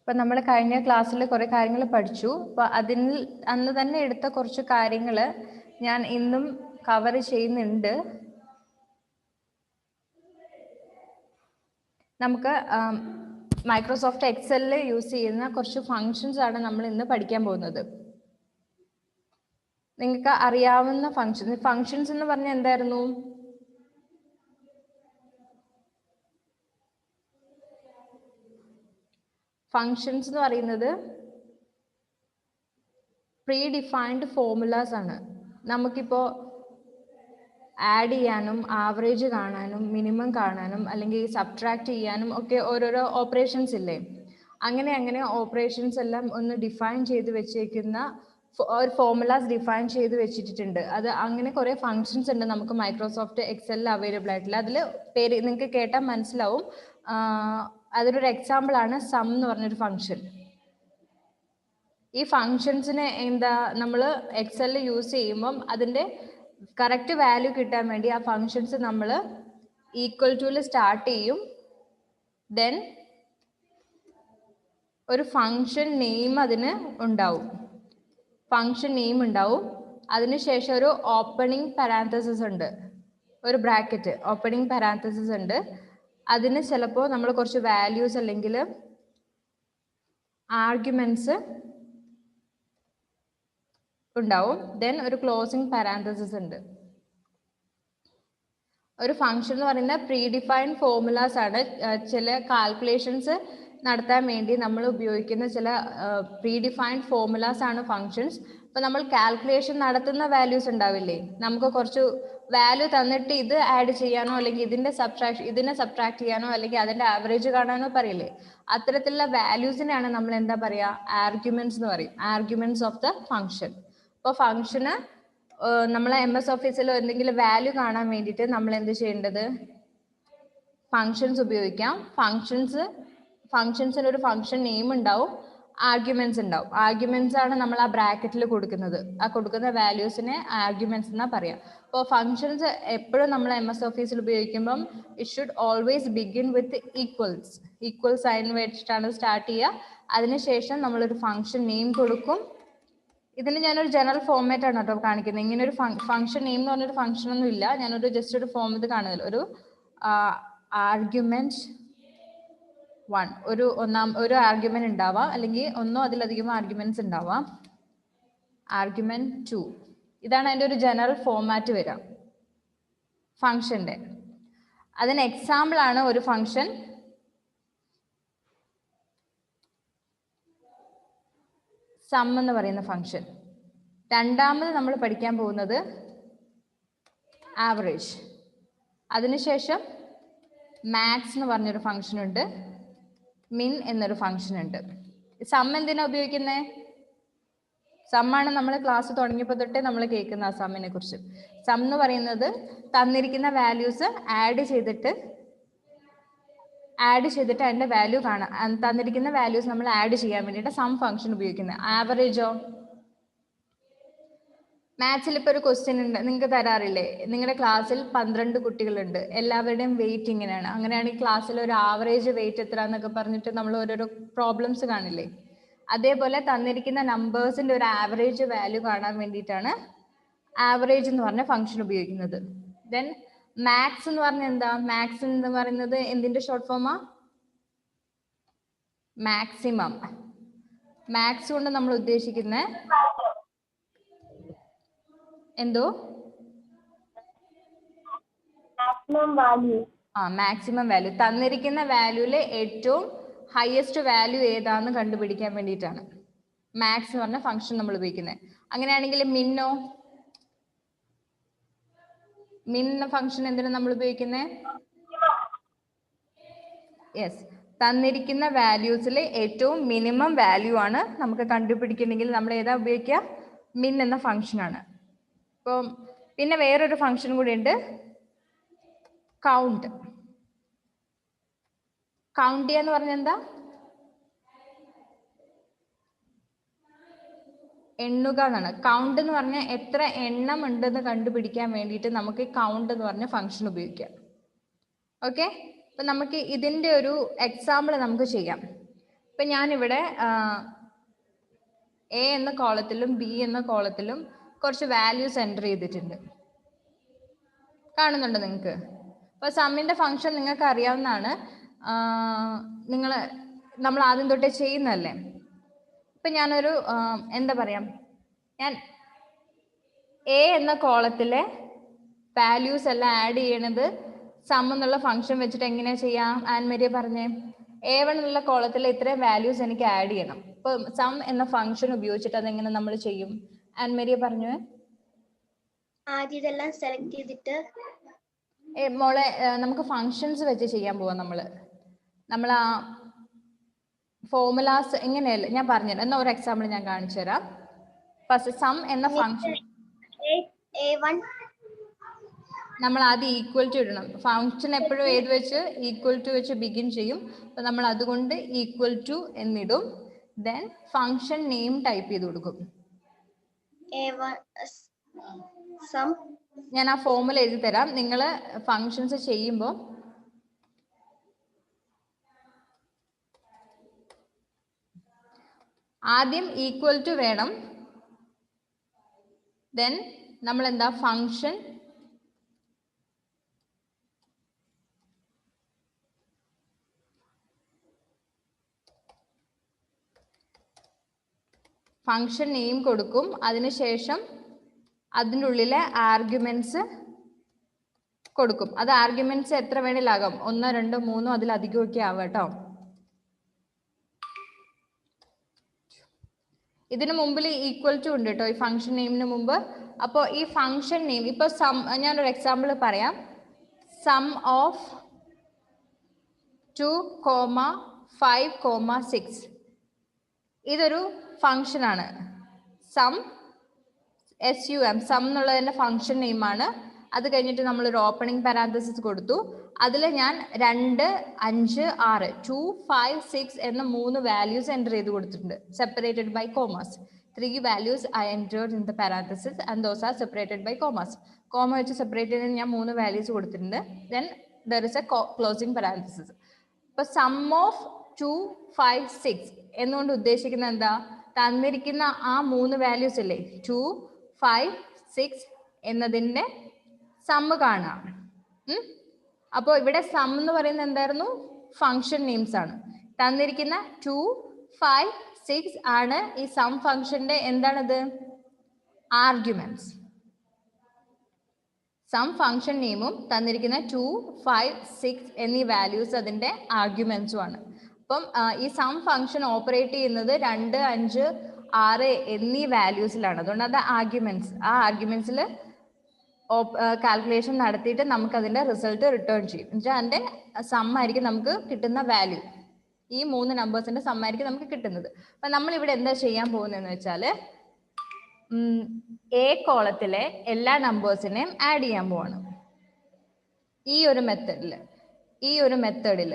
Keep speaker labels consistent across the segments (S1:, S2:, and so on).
S1: ഇപ്പം നമ്മൾ കഴിഞ്ഞ ക്ലാസ്സിൽ കുറേ കാര്യങ്ങൾ പഠിച്ചു. അപ്പോൾ അന്ന് തന്നെ എടുത്ത കുറച്ച് കാര്യങ്ങൾ ഞാൻ ഇന്നും കവർ ചെയ്യുന്നുണ്ട്. നമുക്ക് മൈക്രോസോഫ്റ്റ് എക്സലിൽ യൂസ് ചെയ്യുന്ന കുറച്ച് ഫങ്ഷൻസ് ആണ് നമ്മൾ ഇന്ന് പഠിക്കാൻ പോകുന്നത്. നിങ്ങൾക്ക് അറിയാവുന്ന ഫങ്ഷൻസ് എന്ന് പറഞ്ഞാൽ എന്തായിരുന്നു? ഫങ്ഷൻസ് എന്ന് പറയുന്നത് പ്രീ ഡിഫൈൻഡ് ഫോർമുലാസ് ആണ്. നമുക്കിപ്പോൾ ആഡ് ചെയ്യാനും ആവറേജ് കാണാനും മിനിമം കാണാനും അല്ലെങ്കിൽ സബ്ട്രാക്ട് ചെയ്യാനും ഒക്കെ ഓരോരോ ഓപ്പറേഷൻസ് ഇല്ലേ? അങ്ങനെ ഓപ്പറേഷൻസ് എല്ലാം ഒന്ന് ഡിഫൈൻ ചെയ്ത് വെച്ചേക്കുന്ന ഒരു ഫോർമുലാസ് ഡിഫൈൻ ചെയ്ത് വെച്ചിട്ടുണ്ട്. അത് അങ്ങനെ കുറേ ഫങ്ഷൻസ് ഉണ്ട് നമുക്ക് മൈക്രോസോഫ്റ്റ് എക്സലിൽ അവൈലബിൾ ആയിട്ടുള്ള. അതിൽ പേര് നിങ്ങൾക്ക് കേട്ടാൽ മനസ്സിലാവും. അതിനൊരു എക്സാമ്പിൾ ആണ് സം എന്ന് പറഞ്ഞൊരു ഫങ്ഷൻ. ഈ ഫങ്ഷൻസിനെ നമ്മൾ എക്സലിൽ യൂസ് ചെയ്യുമ്പം അതിൻ്റെ കറക്റ്റ് വാല്യൂ കിട്ടാൻ വേണ്ടി ആ ഫങ്ഷൻസ് നമ്മൾ ഈക്വൽ ടുവിൽ സ്റ്റാർട്ട് ചെയ്യും. ദെൻ ഒരു ഫങ്ഷൻ നെയിം അതിന് ഉണ്ടാവും. അതിനുശേഷം ഒരു ഓപ്പണിംഗ് പാരാന്തസിസ് ഉണ്ട്, ഒരു ബ്രാക്കറ്റ് ഓപ്പണിംഗ് പാരാന്തസിസ് ഉണ്ട്. അതിന് ചിലപ്പോൾ നമ്മൾ കുറച്ച് വാല്യൂസ് അല്ലെങ്കിൽ ആർഗ്യുമെന്റ്സ് ഉണ്ടാവും. ദെൻ ഒരു ക്ലോസിംഗ് പാരാന്തസിസ് ഉണ്ട്. ഒരു ഫംഗ്ഷൻ എന്ന് പറയുന്നത് പ്രീ ഡിഫൈൻഡ് ഫോർമുലാസ് ആണ്. ചില കാൽക്കുലേഷൻസ് നടത്താൻ വേണ്ടി നമ്മൾ ഉപയോഗിക്കുന്ന ചില പ്രീ ഡിഫൈൻഡ് ഫോർമുലാസ് ആണ് ഫങ്ഷൻസ്. അപ്പോൾ നമ്മൾ കാൽക്കുലേഷൻ നടത്തുന്ന വാല്യൂസ് ഉണ്ടാവില്ലേ, നമുക്ക് കുറച്ച് വാല്യൂ തന്നിട്ട് ഇത് ആഡ് ചെയ്യാനോ അല്ലെങ്കിൽ ഇതിനെ സബ്ട്രാക്ട് ചെയ്യാനോ അല്ലെങ്കിൽ അതിന്റെ ആവറേജ് കാണാനോ പറയില്ലേ, അത്തരത്തിലുള്ള വാല്യൂസിനെയാണ് നമ്മൾ എന്താ പറയുക, ആർഗ്യുമെന്റ്സ് എന്ന് പറയും. Arguments of the function. അപ്പോൾ ഫംഗ്ഷന് നമ്മളെ MS ഓഫീസിലോ എന്തെങ്കിലും വാല്യൂ കാണാൻ വേണ്ടിയിട്ട് നമ്മൾ എന്ത് ചെയ്യേണ്ടത്, ഫങ്ഷൻസ് ഉപയോഗിക്കാം. ഫങ്ഷൻസിന് ഒരു ഫങ്ഷൻ നെയിം ഉണ്ടാവും, ആർഗ്യുമെന്റ്സ് ഉണ്ടാവും. ആർഗ്യുമെന്റ്സ് ആണ് നമ്മൾ ആ ബ്രാക്കറ്റിൽ കൊടുക്കുന്നത്. ആ കൊടുക്കുന്ന വാല്യൂസിനെ ആർഗ്യുമെന്റ്സ് എന്നാ പറയാം. അപ്പോൾ ഫങ്ഷൻസ് എപ്പോഴും നമ്മൾ MS ഓഫീസിൽ ഉപയോഗിക്കുമ്പം it should always begin with equal sign വെച്ചിട്ടാണ് സ്റ്റാർട്ട് ചെയ്യുക. അതിനുശേഷം നമ്മളൊരു ഫങ്ഷൻ നെയിം കൊടുക്കും. ഇതിന് ഞാനൊരു ജനറൽ ഫോർമാറ്റ് ആണ് കേട്ടോ കാണിക്കുന്നത്. ഇങ്ങനെ ഒരു ഫംഗ്ഷൻ നെയിം എന്ന് പറഞ്ഞൊരു ഫംഗ്ഷൻ ഒന്നും ഇല്ല. ഞാനൊരു ജസ്റ്റ് ഒരു ഫോം ഇത് കാണുന്നില്ല. ഒരു ആർഗ്യുമെന്റ് 1, ഒരു ആർഗ്യുമെന്റ് ഉണ്ടാവാം, അല്ലെങ്കിൽ ഒന്നോ അതിലധികം ആർഗ്യുമെന്റ്സ് ഉണ്ടാവാം. ആർഗ്യുമെന്റ് 2, ഇതാണ് അതിൻ്റെ ഒരു ജനറൽ ഫോർമാറ്റ് വരിക ഫംഗ്ഷന്റെ. അതിന് എക്സാമ്പിൾ ആണ് ഒരു ഫംഗ്ഷൻ സം എന്ന് പറയുന്ന ഫംഗ്ഷൻ. രണ്ടാമത് നമ്മൾ പഠിക്കാൻ പോകുന്നത് ആവറേജ്. അതിനുശേഷം മാക്സ് എന്ന് പറഞ്ഞൊരു ഫംഗ്ഷൻ ഉണ്ട്, മിൻ എന്നൊരു ഫംഗ്ഷൻ ഉണ്ട്. സം എന്തിനാ ഉപയോഗിക്കുന്നത്? സമ്മാണ് നമ്മൾ ക്ലാസ് തുടങ്ങിയപ്പോൾ തൊട്ടേ നമ്മൾ കേൾക്കുന്ന ആ സമ്മിനെ കുറിച്ച്. സം എന്ന് പറയുന്നത് തന്നിരിക്കുന്ന വാല്യൂസ് ആഡ് ചെയ്തിട്ട് അതിന്റെ വാല്യൂ കാണാം. തന്നിരിക്കുന്ന വാല്യൂസ് നമ്മൾ ആഡ് ചെയ്യാൻ വേണ്ടിയിട്ട് സം ഫംഗ്ഷൻ ഉപയോഗിക്കുന്നത്. ആവറേജോ? മാത്സിൽ ഇപ്പോൾ ഒരു ക്വസ്റ്റ്യൻ ഉണ്ട്, നിങ്ങൾക്ക് തരാറില്ലേ? നിങ്ങളുടെ ക്ലാസ്സിൽ 12 കുട്ടികളുണ്ട്, എല്ലാവരുടെയും വെയിറ്റ് ഇങ്ങനെയാണ്. അങ്ങനെയാണെങ്കിൽ ക്ലാസ്സിൽ ഒരു ആവറേജ് വെയിറ്റ് എത്ര എന്നൊക്കെ പറഞ്ഞിട്ട് നമ്മൾ ഓരോരോ പ്രോബ്ലംസ് കാണില്ലേ? അതേപോലെ തന്നിരിക്കുന്ന നമ്പേഴ്സിന്റെ ഒരു ആവറേജ് വാല്യൂ കാണാൻ വേണ്ടിയിട്ടാണ് ആവറേജ് എന്ന് പറഞ്ഞ ഫംഗ്ഷൻ ഉപയോഗിക്കുന്നത്. ദെൻ മാക്സ് എന്ന് പറഞ്ഞാൽ എന്താ? മാക്സ് എന്ന് പറയുന്നത് എന്തിന്റെ ഷോർട്ട് ഫോമാ? മാക്സിമം. മാക്സ് കൊണ്ട് നമ്മൾ ഉദ്ദേശിക്കുന്നത് എന്തോ? Maximum value. തന്നിരിക്കുന്ന വാല്യൂല് ഏറ്റവും ഹയസ്റ്റ് വാല്യൂ ഏതാന്ന് കണ്ടുപിടിക്കാൻ വേണ്ടിയിട്ടാണ് മാക്സ് എന്ന് പറഞ്ഞ ഫംഗ്ഷൻ നമ്മൾ ഉപയോഗിക്കുന്നത്. അങ്ങനെയാണെങ്കിൽ മിന്നോ? മിൻ എന്ന ഫംഗ്ഷൻ എന്തിനാണ് നമ്മൾ ഉപയോഗിക്കുന്നത്? യെസ്, തന്നിരിക്കുന്ന വാല്യൂസിൽ ഏറ്റവും മിനിമം വാല്യൂ ആണ് നമുക്ക് കണ്ടുപിടിക്കണമെങ്കിൽ നമ്മൾ ഏതാ ഉപയോഗിക്കുക? മിൻ എന്ന ഫംഗ്ഷൻ ആണ്. അപ്പം പിന്നെ വേറൊരു ഫംഗ്ഷൻ കൂടി ഉണ്ട്, കൗണ്ട്. കൗണ്ട് ചെയ്യാന്ന് പറഞ്ഞാൽ എന്താ? എണ്ണുക എന്നാണ്. കൗണ്ട് എന്ന് പറഞ്ഞാൽ എത്ര എണ്ണം ഉണ്ടെന്ന് കണ്ടുപിടിക്കാൻ വേണ്ടിയിട്ട് നമുക്ക് കൗണ്ട് എന്ന് പറഞ്ഞ ഫംഗ്ഷൻ ഉപയോഗിക്കാം. ഓക്കെ, അപ്പൊ നമുക്ക് ഇതിന്റെ ഒരു എക്സാമ്പിൾ നമുക്ക് ചെയ്യാം. ഇപ്പം ഞാനിവിടെ എ എന്ന കോളത്തിലും ബി എന്ന കോളത്തിലും കുറച്ച് വാല്യൂസ് എൻ്റർ ചെയ്തിട്ടുണ്ട്. കാണുന്നുണ്ടോ നിങ്ങൾക്ക്? അപ്പോൾ സമ്മിൻ്റെ ഫംഗ്ഷൻ നിങ്ങൾക്ക് അറിയാവുന്നതാണ്, നമ്മൾ ആദ്യം തൊട്ടേ ചെയ്യുന്നതല്ലേ. ഇപ്പം ഞാനൊരു എന്താ പറയുക, ഞാൻ എ എന്ന കോളത്തിലെ വാല്യൂസ് എല്ലാം ആഡ് ചെയ്യണത് സം എന്നുള്ള ഫംഗ്ഷൻ വെച്ചിട്ട് എങ്ങനെയാണ് ചെയ്യാം? ആൻമരിയ പറഞ്ഞേ. A1 എന്നുള്ള കോളത്തിൽ ഇത്രയും വാല്യൂസ് എനിക്ക് ആഡ് ചെയ്യണം. ഇപ്പോൾ സം എന്ന ഫംഗ്ഷൻ ഉപയോഗിച്ചിട്ട് അതെങ്ങനെ നമ്മൾ ചെയ്യും? ആൻമരിയ പറഞ്ഞു.
S2: ആദ്യം ഇതെല്ലാം സെലക്ട് ചെയ്തിട്ട്
S1: മോളെ നമുക്ക് ഫങ്ഷൻസ് വെച്ച് ചെയ്യാൻ പോവാം. നമ്മൾ ആ ഫോർമുലാസ് എങ്ങനെയല്ല ഞാൻ പറഞ്ഞുതരാം. എന്നാൽ ഒരു എക്സാമ്പിൾ ഞാൻ കാണിച്ചു തരാം. ഫസ്റ്റ് സം എന്ന ഫംഗ്ഷൻ നമ്മൾ ആദ്യം ഈക്വൽ ടു ഇടണം. ഫംഗ്ഷൻ എപ്പോഴും ഏത് വെച്ച് ഈക്വൽ ടു വെച്ച് ബിഗിൻ ചെയ്യും. അപ്പോൾ നമ്മൾ അതുകൊണ്ട് ഈക്വൽ ടു എന്നിടും. ദെൻ ഫംഗ്ഷൻ നെയിം ടൈപ്പ് ചെയ്ത് കൊടുക്കും. ഞാൻ ആ ഫോർമുല എഴുതി തരാം. നിങ്ങൾ ഫങ്ഷൻസ് ചെയ്യുമ്പോൾ ആദ്യം ഈക്വൽ ടു വേണം. ദെൻ നമ്മൾ എന്താ ഫങ്ഷൻ നെയിം കൊടുക്കും. അതിനുശേഷം അതിൻ്റെ ഉള്ളിലെ ആർഗ്യുമെന്റ്സ് കൊടുക്കും. അത് ആർഗ്യുമെന്റ്സ് എത്ര വേണേലാകാം, 1, 2, 3 അതിലധികമൊക്കെ ആവാം കേട്ടോ. ഇതിന് മുമ്പിൽ ഈക്വൽ ടു ഉണ്ട് കേട്ടോ, ഈ ഫംഗ്ഷൻ നെയിമിന് മുമ്പ്. അപ്പോൾ ഈ ഫംഗ്ഷൻ നെയിം ഇപ്പോൾ ഞാനൊരു എക്സാമ്പിൾ പറയാം. സം ഓഫ് 2, 5, 6 ഇതൊരു ഫംഗ്ഷനാണ്. സം സം എന്നുള്ളതിൻ്റെ ഫംഗ്ഷൻ നെയിമാണ്. അത് കഴിഞ്ഞിട്ട് നമ്മളൊരു ഓപ്പണിംഗ് പാരാന്തസിസ് കൊടുത്തു. അതിൽ ഞാൻ 2, 5, 6 2, 5, 6 എന്ന 3 വാല്യൂസ് എൻ്റർ ചെയ്ത് കൊടുത്തിട്ടുണ്ട്, separated by കോമസ്. 3 values I entered in the parenthesis and those are separated by commas. Comma വെച്ച് സെപ്പറേറ്റ് ചെയ്ത് ഞാൻ 3 വാല്യൂസ് കൊടുത്തിട്ടുണ്ട്. Then there is A closing parenthesis. ഇപ്പോൾ സം ഓഫ് 2, 5, 6 എന്നുകൊണ്ട് ഉദ്ദേശിക്കുന്നത് എന്താ? തന്നിരിക്കുന്ന ആ 3 വാല്യൂസ് ഇല്ലേ, 2, 5, 6 എന്നതിൻ്റെ സമ്മ് കാണാം. അപ്പോൾ ഇവിടെ സം എന്ന് പറയുന്നത് എന്തായിരുന്നു? ഫംഗ്ഷൻ നെയിംസ് ആണ്. തന്നിരിക്കുന്ന 2, 5, 6 ആണ് ഈ സം ഫംഗ്ഷന്റെ എന്താണത്? ആർഗ്യുമെന്റ്സ്. സം ഫംഗ്ഷൻ നെയിമും തന്നിരിക്കുന്ന 2, 5, 6 എന്നീ വാല്യൂസ് അതിന്റെ ആർഗ്യുമെന്റ്സും ആണ്. അപ്പം ഈ സം ഫംഗ്ഷൻ ഓപ്പറേറ്റ് ചെയ്യുന്നത് 2, 5, 6 എന്നീ വാല്യൂസിലാണ്. അതുകൊണ്ട് അത് ആർഗ്യുമെന്റ്സ്. ആ ആർഗ്യുമെന്റ്സിൽ കാൽക്കുലേഷൻ നടത്തിയിട്ട് നമുക്ക് അതിന്റെ റിസൾട്ട് റിട്ടേൺ ചെയ്യും. എന്നുവെച്ചാൽ അതിന്റെ സം ആയിരിക്കും നമുക്ക് കിട്ടുന്ന വാല്യൂ. ഈ 3 നമ്പേഴ്സിന്റെ സം ആയിരിക്കും നമുക്ക് കിട്ടുന്നത്. അപ്പം നമ്മളിവിടെ എന്താ ചെയ്യാൻ പോകുന്നതെന്ന് വെച്ചാൽ എ കോളത്തിലെ എല്ലാ നമ്പേഴ്സിനെയും ആഡ് ചെയ്യാൻ പോവാണ്. ഈ ഒരു മെത്തേഡിൽ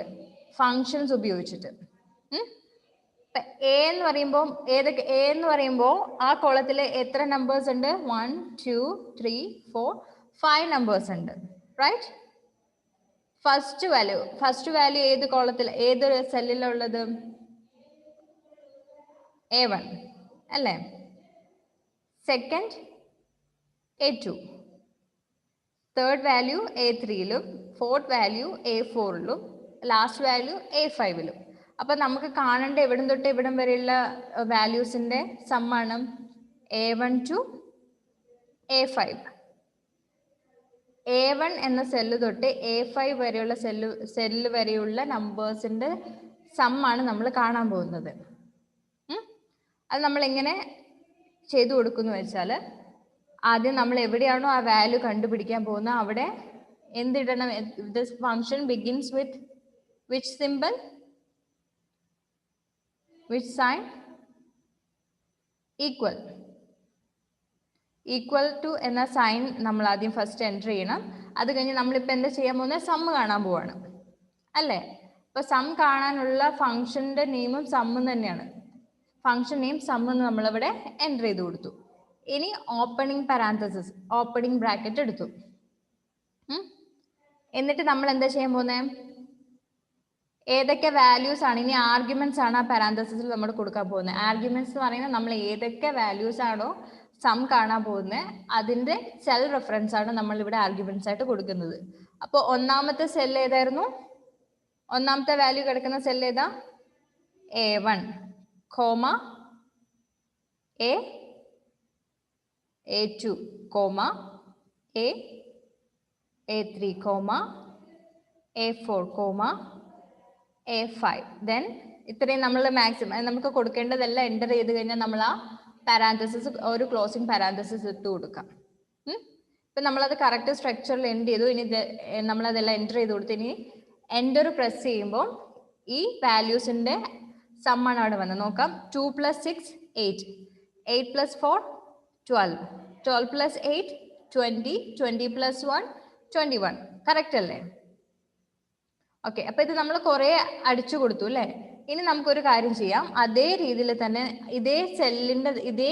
S1: ഫങ്ഷൻസ് ഉപയോഗിച്ചിട്ട്. എ എന്ന് പറയുമ്പോൾ ആ കോളത്തിൽ എത്ര നമ്പേഴ്സ് ഉണ്ട്? 1, 2, 3, 4, 5 നമ്പേഴ്സ് ഉണ്ട്. റൈറ്റ്? ഫസ്റ്റ് വാല്യൂ ഏത് കോളത്തിൽ, ഏതൊരു സെല്ലിലുള്ളത്? A1 അല്ലേ? സെക്കൻഡ് A2, തേർഡ് വാല്യൂ A3യിലും, ഫോർത്ത് വാല്യൂ A4ലും, ലാസ്റ്റ് വാല്യൂ A5ലും. അപ്പം നമുക്ക് കാണേണ്ട എവിടം തൊട്ട് എവിടം വരെയുള്ള വാല്യൂസിന്റെ സമ്മാണ് A1 to A5. A1 എന്ന സെല്ല് തൊട്ട് A5 വരെയുള്ള സെല്ല് വരെയുള്ള നമ്പേഴ്സിന്റെ സമ്മാണ് നമ്മൾ കാണാൻ പോകുന്നത്. അത് നമ്മൾ എങ്ങനെ ചെയ്തു കൊടുക്കുന്നു വെച്ചാൽ, ആദ്യം നമ്മൾ എവിടെയാണോ ആ വാല്യൂ കണ്ടുപിടിക്കാൻ പോകുന്നത് അവിടെ എന്തിടണം? This function begins with which simple, which sign? Equal to എന്ന സൈൻ നമ്മൾ ആദ്യം ഫസ്റ്റ് എൻ്റർ ചെയ്യണം. അത് കഴിഞ്ഞ് നമ്മളിപ്പോൾ എന്താ ചെയ്യാൻ പോകുന്നത്? സമ്മ് കാണാൻ പോവാണ് അല്ലേ? അപ്പോൾ സം കാണാനുള്ള ഫംഗ്ഷന്റെ നെയിമും സമ്മും തന്നെയാണ്. ഫംഗ്ഷൻ നെയിം സമ്മ് എന്ന് നമ്മളിവിടെ എൻ്റർ ചെയ്ത് കൊടുത്തു. ഇനി ഓപ്പണിംഗ് പാരാന്തസിസ്, ഓപ്പണിംഗ് ബ്രാക്കറ്റ് എടുത്തു. എന്നിട്ട് നമ്മൾ എന്താ ചെയ്യാൻ പോകുന്നത്? ഏതൊക്കെ വാല്യൂസ് ആണ്, ഇനി ആർഗ്യുമെന്റ്സ് ആണ് ആ പാരാന്തസിസിൽ നമ്മൾ കൊടുക്കാൻ പോകുന്നത്. ആർഗ്യുമെന്റ്സ് എന്ന് പറയുന്നത് നമ്മൾ ഏതൊക്കെ വാല്യൂസ് ആണോ സം കാണാൻ പോകുന്നത് അതിന്റെ സെൽ റെഫറൻസ് ആണ് നമ്മൾ ഇവിടെ ആർഗ്യുമെന്റ്സ് ആയിട്ട് കൊടുക്കുന്നത്. അപ്പോൾ ഒന്നാമത്തെ സെൽ ഏതായിരുന്നു? ഒന്നാമത്തെ വാല്യൂ കിടക്കുന്ന സെൽ ഏതാ? A1, A2, A3, A4, A5. Then ഇത്രയും നമ്മൾ മാക്സിമം നമുക്ക് കൊടുക്കേണ്ടതെല്ലാം എൻ്റർ ചെയ്ത് കഴിഞ്ഞാൽ നമ്മൾ ആ പാരാന്തസിസ് ഒരു ക്ലോസിങ് പാരാന്തസിസ് ഇട്ട് കൊടുക്കാം. ഇപ്പം നമ്മളത് കറക്റ്റ് സ്ട്രക്ചറിൽ എൻഡ് ചെയ്തു. ഇനി നമ്മളതെല്ലാം എൻ്റർ ചെയ്ത് കൊടുത്തു. ഇനി എൻ്റർ പ്രസ് ചെയ്യുമ്പോൾ ഈ വാല്യൂസിൻ്റെ സമ്മാണ് അവിടെ വന്നത്. നോക്കാം. 2 + 6 8, 8 + 4 12, 12 + 8 20, 20 + 1 21. കറക്റ്റ് അല്ലേ? ഓക്കെ, അപ്പൊ ഇത് നമ്മൾ കുറെ അടിച്ചു കൊടുത്തു അല്ലേ? ഇനി നമുക്കൊരു കാര്യം ചെയ്യാം. അതേ രീതിയിൽ തന്നെ ഇതേ സെല്ലിന്റെ ഇതേ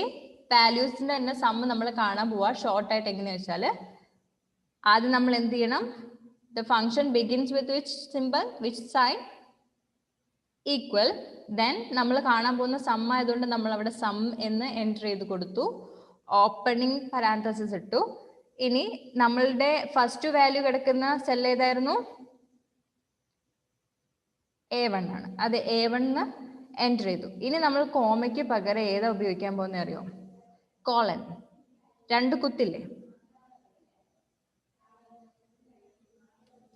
S1: വാല്യൂസിന്റെ തന്നെ സമ്മ് നമ്മൾ കാണാൻ പോവാ. ഷോർട്ട് ആയിട്ട് എങ്ങനെയാ വെച്ചാൽ ആദ്യം നമ്മൾ എന്ത് ചെയ്യണം? The function begins with which simple, which sign? Equal. Then നമ്മൾ കാണാൻ പോകുന്ന സം ആയതുകൊണ്ട് നമ്മൾ അവിടെ സം എന്ന് എൻ്റർ ചെയ്ത് കൊടുത്തു. ഓപ്പണിംഗ് പാരാന്തസിസ് ഇട്ടു. ഇനി നമ്മളുടെ ഫസ്റ്റ് വാല്യൂ കിടക്കുന്ന സെൽ ഏതായിരുന്നു? A1 ആണ്. അത് A1 എൻ്റർ ചെയ്തു. ഇനി നമ്മൾ കോമയ്ക്ക് പകരം ഏതാ ഉപയോഗിക്കാൻ പോകുന്നത് അറിയോ? കോളൻ. 2 കുത്തില്ലേ?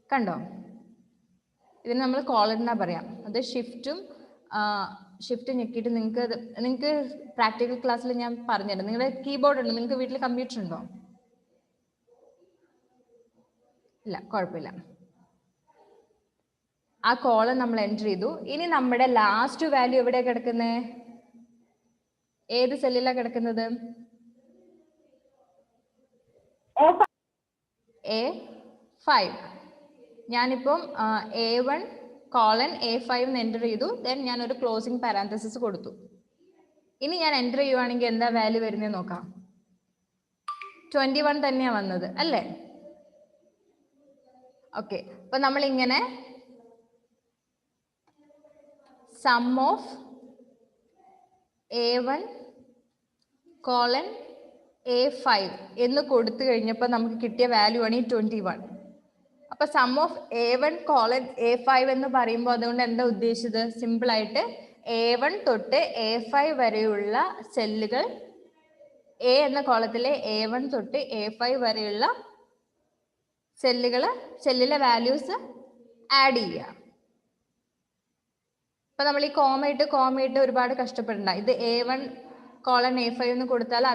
S1: കണ്ടോ? ഇതിന് നമ്മൾ കോളൻ എന്നാ പറയാം. അത് ഷിഫ്റ്റ് ഞെക്കിയിട്ട് നിങ്ങൾക്ക് പ്രാക്ടിക്കൽ ക്ലാസ്സിൽ ഞാൻ പറഞ്ഞുതരാം. നിങ്ങളുടെ കീബോർഡ് ഉണ്ടോ? നിങ്ങൾക്ക് വീട്ടിൽ കമ്പ്യൂട്ടർ ഉണ്ടോ? ഇല്ല, കുഴപ്പമില്ല. ആ കോളം നമ്മൾ എൻ്റർ ചെയ്തു. ഇനി നമ്മുടെ ലാസ്റ്റ് വാല്യൂ എവിടെയാണ് കിടക്കുന്നത്? ഏത് സെല്ലിലാണ് കിടക്കുന്നത്? A5. ഞാനിപ്പം A1 കോളൻ A5 എന്ന് എൻ്റർ ചെയ്തു. ദെൻ ഞാൻ ഒരു ക്ലോസിംഗ് പാരാന്തസിസ് കൊടുത്തു. ഇനി ഞാൻ എൻ്റർ ചെയ്യുവാണെങ്കിൽ എന്താ വാല്യൂ വരുന്നത് നോക്കാം. 21 തന്നെയാണ് വന്നത് അല്ലേ? ഓക്കെ, അപ്പൊ നമ്മൾ ഇങ്ങനെ some of A1 colon A5 എന്ന് കൊടുത്തു കഴിഞ്ഞപ്പോൾ നമുക്ക് കിട്ടിയ വാല്യൂ ആണ് ഈ 21. അപ്പൊ some of A1 colon A5 എന്ന് പറയുമ്പോൾ അതുകൊണ്ട് എന്താ ഉദ്ദേശിച്ചത്? സിമ്പിൾ ആയിട്ട് A1 തൊട്ട് A5 വരെയുള്ള സെല്ലുകൾ, A എന്ന കോളത്തിലെ A1 തൊട്ട് A5 വരെയുള്ള സെല്ലിലെ വാല്യൂസ് ആഡ് ചെയ്യുക. അപ്പൊ നമ്മൾ ഈ കോമയിട്ട് ഒരുപാട് കഷ്ടപ്പെടണ്ട. ഇത് A1 കോളൻ A5 എന്ന് കൊടുത്താൽ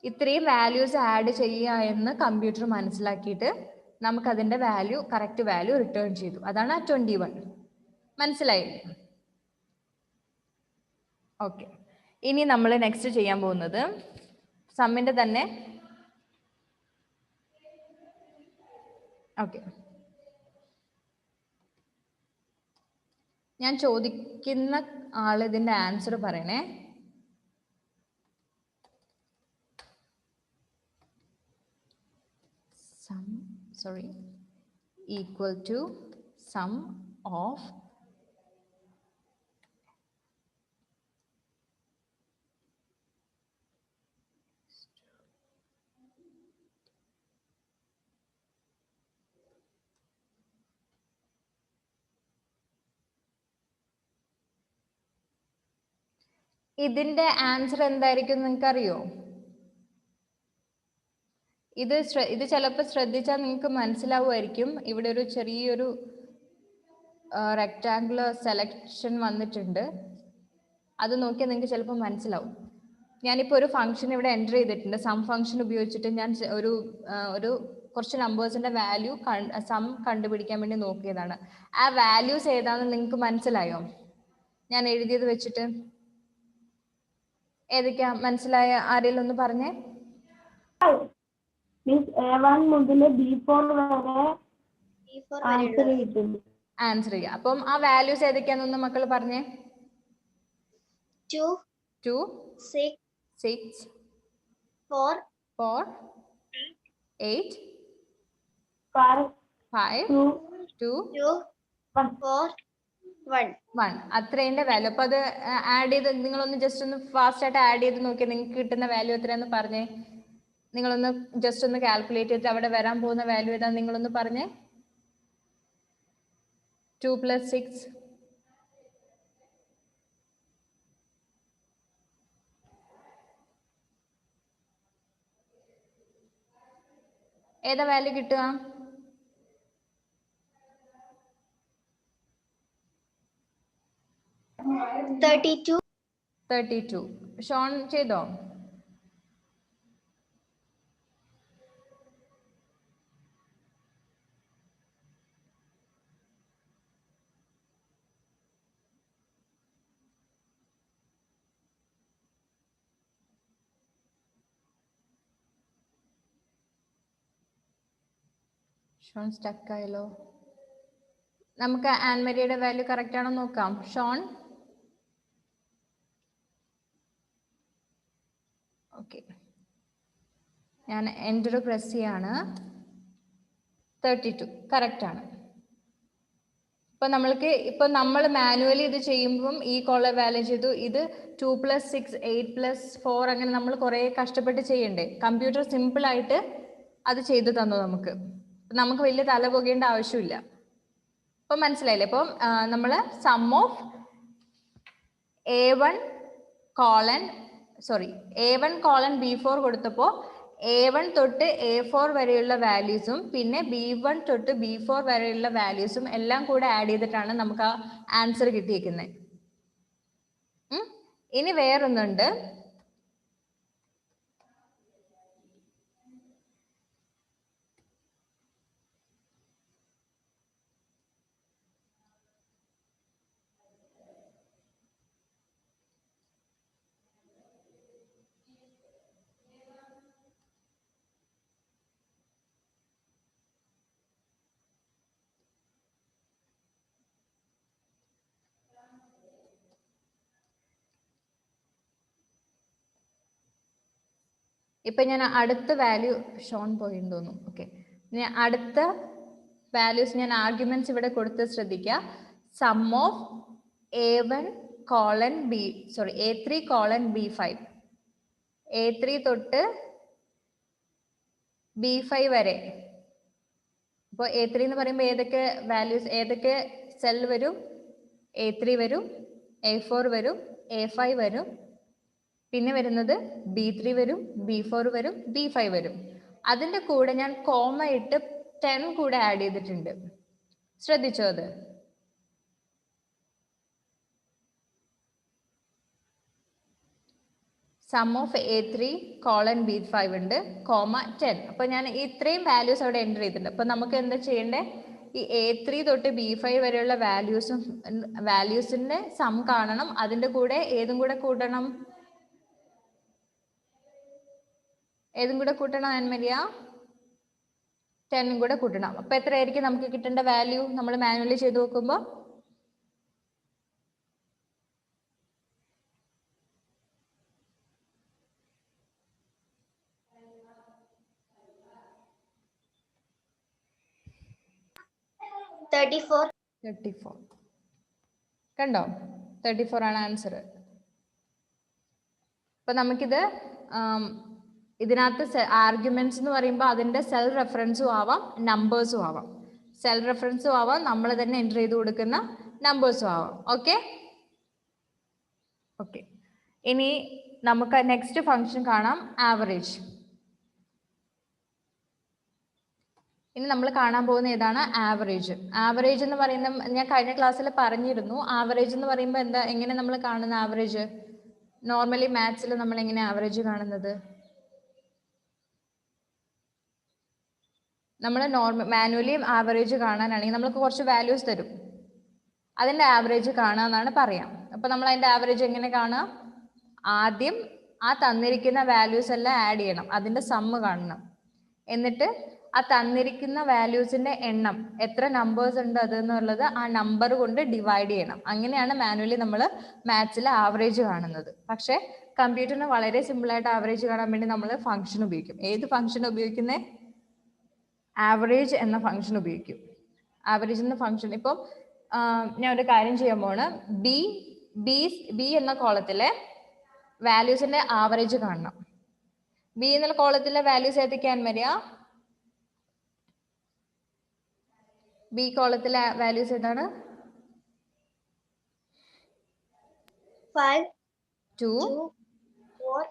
S1: ഇത്രയും വാല്യൂസ് ആഡ് ചെയ്യുക എന്ന് കമ്പ്യൂട്ടർ മനസ്സിലാക്കിയിട്ട് നമുക്ക് അതിന്റെ കറക്റ്റ് വാല്യൂ റിട്ടേൺ ചെയ്തു. അതാണ് ആ 21. മനസ്സിലായില്ലേ? ഓക്കെ, ഇനി നമ്മൾ നെക്സ്റ്റ് ചെയ്യാൻ പോകുന്നത് സമ്മിന്റെ തന്നെ. ഓക്കെ, ഞാൻ ചോദിക്കുന്ന ആൾ ഇതിന്റെ ആൻസർ പറയണേ. ഈക്വൽ ടു സം ഓഫ് ഇതിന്റെ ആൻസർ എന്തായിരിക്കും നിങ്ങൾക്ക് അറിയോ? ഇത് ചിലപ്പോൾ ശ്രദ്ധിച്ചാൽ നിങ്ങൾക്ക് മനസ്സിലാവുമായിരിക്കും. ഇവിടെ ഒരു ചെറിയൊരു റെക്ടാങ്കുലർ സെലക്ഷൻ വന്നിട്ടുണ്ട്. അത് നോക്കിയാൽ നിങ്ങൾക്ക് ചിലപ്പോൾ മനസ്സിലാവും. ഞാനിപ്പോൾ ഒരു ഫംഗ്ഷൻ ഇവിടെ എൻ്റർ ചെയ്തിട്ടുണ്ട്. സം ഫംഗ്ഷൻ ഉപയോഗിച്ചിട്ട് ഞാൻ ഒരു കുറച്ച് നമ്പേഴ്സിന്റെ വാല്യൂ സം കണ്ടുപിടിക്കാൻ വേണ്ടി നോക്കിയതാണ്. ആ വാല്യൂസ് ഏതാണെന്ന് നിങ്ങൾക്ക് മനസ്സിലായോ? ഞാൻ എഴുതിയത് വെച്ചിട്ട് ഏതൊക്കെയാ മനസ്സിലായ? ആരെങ്കിലും ഒന്ന് പറഞ്ഞേ.
S3: A1 മുതൽ B4 വരെ
S1: ആൻസർ ചെയ്യുക. അപ്പം ആ വാല്യൂസ് ഏതൊക്കെയാണെന്ന് മക്കൾ പറഞ്ഞേ.
S2: 2 6 4 8 5 2 4 1
S1: 1 അത്രേന്റെ വാല്യൂ. അപ്പൊ അത് ആഡ് ചെയ്ത് നിങ്ങളൊന്ന് ജസ്റ്റ് ഒന്ന് ഫാസ്റ്റ് ആയിട്ട് ആഡ് ചെയ്ത് നോക്കിയാൽ നിങ്ങൾക്ക് കിട്ടുന്ന വാല്യൂ എത്രയാന്ന് പറഞ്ഞേ. നിങ്ങളൊന്ന് ജസ്റ്റ് ഒന്ന് കാൽക്കുലേറ്റ് ചെയ്തിട്ട് അവിടെ വരാൻ പോകുന്ന വാല്യൂ ഏതാ നിങ്ങളൊന്ന് പറഞ്ഞേ. 2 + 6 ഏതാ വാല്യൂ കിട്ടുക?
S2: 32
S1: 32. ഷോൺ ചെയ്തോ? ഷോൺ സ്റ്റക്ക് ആയല്ലോ. നമുക്ക് ആൻമരിയുടെ വാല്യൂ കറക്റ്റ് ആണോ നോക്കാം. ഷോൺ ഓക്കെ, ഞാൻ എൻ്റർ പ്രസ് ചെയ്യാണ്. 32 കറക്റ്റ് ആണ്. ഇപ്പൊ നമ്മൾ മാനുവലി ഇത് ചെയ്യുമ്പം ഈ കോളം വാല്യൂ ചെയ്തു. ഇത് 2 + 6 8 + 4 അങ്ങനെ നമ്മൾ കുറെ കഷ്ടപ്പെട്ട് ചെയ്യണ്ടേ. കമ്പ്യൂട്ടർ സിമ്പിൾ ആയിട്ട് അത് ചെയ്തു തന്നു നമുക്ക്. നമുക്ക് വലിയ തല പോകേണ്ട ആവശ്യമില്ല. ഇപ്പൊ മനസ്സിലായില്ലേ? ഇപ്പം നമ്മള് some of A1 colon B4 കൊടുത്തപ്പോൾ A1 തൊട്ട് A4 വരെയുള്ള വാല്യൂസും പിന്നെ B1 തൊട്ട് B4 വരെയുള്ള വാല്യൂസും എല്ലാം കൂടെ ആഡ് ചെയ്തിട്ടാണ് നമുക്ക് ആ ആൻസർ കിട്ടിയിരിക്കുന്നത്. ഇനി വേറൊന്നുണ്ട്. ഇപ്പൊ ഞാൻ അടുത്ത വാല്യൂ ഷോൺ പോയിന്ന് തോന്നുന്നു. ഓക്കെ, ഞാൻ അടുത്ത വാല്യൂസ് ഞാൻ ആർഗ്യുമെന്റ്സ് ഇവിടെ കൊടുത്ത് ശ്രദ്ധിക്കുക. Some of A3 colon B5 A3 തൊട്ട് B5 വരെ. അപ്പോൾ A3 എന്ന് പറയുമ്പോൾ ഏതൊക്കെ വാല്യൂസ് ഏതൊക്കെ സെൽ വരും? A3 വരും, A4 വരും, A5 വരും, പിന്നെ വരുന്നത് B3 വരും, B4 വരും, B5 വരും. അതിൻ്റെ കൂടെ ഞാൻ കോമ ഇട്ട് 10 കൂടെ ആഡ് ചെയ്തിട്ടുണ്ട്. ശ്രദ്ധിച്ചോ അത്? Some of A3 colon B5 ഉണ്ട്, കോമ 10. അപ്പൊ ഞാൻ ഇത്രയും വാല്യൂസ് അവിടെ എൻ്റർ ചെയ്തിട്ടുണ്ട്. അപ്പൊ നമുക്ക് എന്താ ചെയ്യേണ്ടേ? ഈ A3 തൊട്ട് B5 വരെയുള്ള വാല്യൂസിന്റെ സം കാണണം. അതിന്റെ കൂടെ ഏതും കൂടെ കൂട്ടണം. ആൻമരിയ? 10 കൂടെ കൂട്ടണം. അപ്പൊ എത്രയായിരിക്കും നമുക്ക് കിട്ടേണ്ട വാല്യൂ നമ്മൾ മാനുവലി ചെയ്ത് നോക്കുമ്പോൾ? കണ്ടോ? 34 ആണ് ആൻസർ. അപ്പൊ നമുക്കിത് ഇതിനകത്ത് ആർഗ്യുമെന്റ്സ് എന്ന് പറയുമ്പോൾ അതിന്റെ സെൽ റെഫറൻസും ആവാം, നമ്പേഴ്സും ആവാം. സെൽ റെഫറൻസും ആവാം, നമ്മൾ തന്നെ എൻ്റർ ചെയ്ത് കൊടുക്കുന്ന നമ്പേഴ്സും ആവാം. ഓക്കെ, ഇനി നമുക്ക് നെക്സ്റ്റ് ഫംഗ്ഷൻ കാണാം, ആവറേജ്. ഇനി നമ്മൾ കാണാൻ പോകുന്ന ഏതാണ്? ആവറേജ്. ആവറേജ് എന്ന് പറയുന്ന ഞാൻ കഴിഞ്ഞ ക്ലാസ്സിൽ പറഞ്ഞിരുന്നു. ആവറേജ് എന്ന് പറയുമ്പോൾ എങ്ങനെ നമ്മൾ കാണുന്ന ആവറേജ്? നോർമലി മാത്സിൽ നമ്മൾ എങ്ങനെ ആവറേജ് കാണുന്നത്? നമ്മൾ മാനുവലി ആവറേജ് കാണാനാണെങ്കിൽ നമ്മൾക്ക് കുറച്ച് വാല്യൂസ് തരും, അതിന്റെ ആവറേജ് കാണാന്നാണ് പറയാം. അപ്പൊ നമ്മൾ അതിന്റെ ആവറേജ് എങ്ങനെ കാണാം? ആദ്യം ആ തന്നിരിക്കുന്ന വാല്യൂസ് എല്ലാം ആഡ് ചെയ്യണം, അതിന്റെ സമ്മ് കാണണം. എന്നിട്ട് ആ തന്നിരിക്കുന്ന വാല്യൂസിന്റെ എണ്ണം എത്ര നമ്പേഴ്സ് ഉണ്ട് അതെന്നുള്ളത് ആ നമ്പർ കൊണ്ട് ഡിവൈഡ് ചെയ്യണം. അങ്ങനെയാണ് മാനുവലി നമ്മൾ മാത്സിൽ ആവറേജ് കാണുന്നത്. പക്ഷെ കമ്പ്യൂട്ടറിന് വളരെ സിമ്പിൾ ആയിട്ട് ആവറേജ് കാണാൻ വേണ്ടി നമ്മൾ ഫംഗ്ഷൻ ഉപയോഗിക്കും. ഏത് ഫംഗ്ഷൻ ഉപയോഗിക്കുന്നത്? ആവറേജ് എന്ന ഫംഗ്ഷൻ ഉപയോഗിക്കും. ആവറേജ് എന്ന ഫംഗ്ഷൻ ഇപ്പം ഞാൻ ഒരു കാര്യം ചെയ്യാൻ പോണ്. ബി എന്ന കോളത്തിലെ വാല്യൂസിന്റെ ആവറേജ് കാണണം. ബി എന്നുള്ള കോളത്തിലെ വാല്യൂസ് ഏതൊക്കെയാണ് വരിക? ബി കോളത്തിലെ വാല്യൂസ് ഏതാണ്?
S2: 5,
S1: 2,
S2: 4,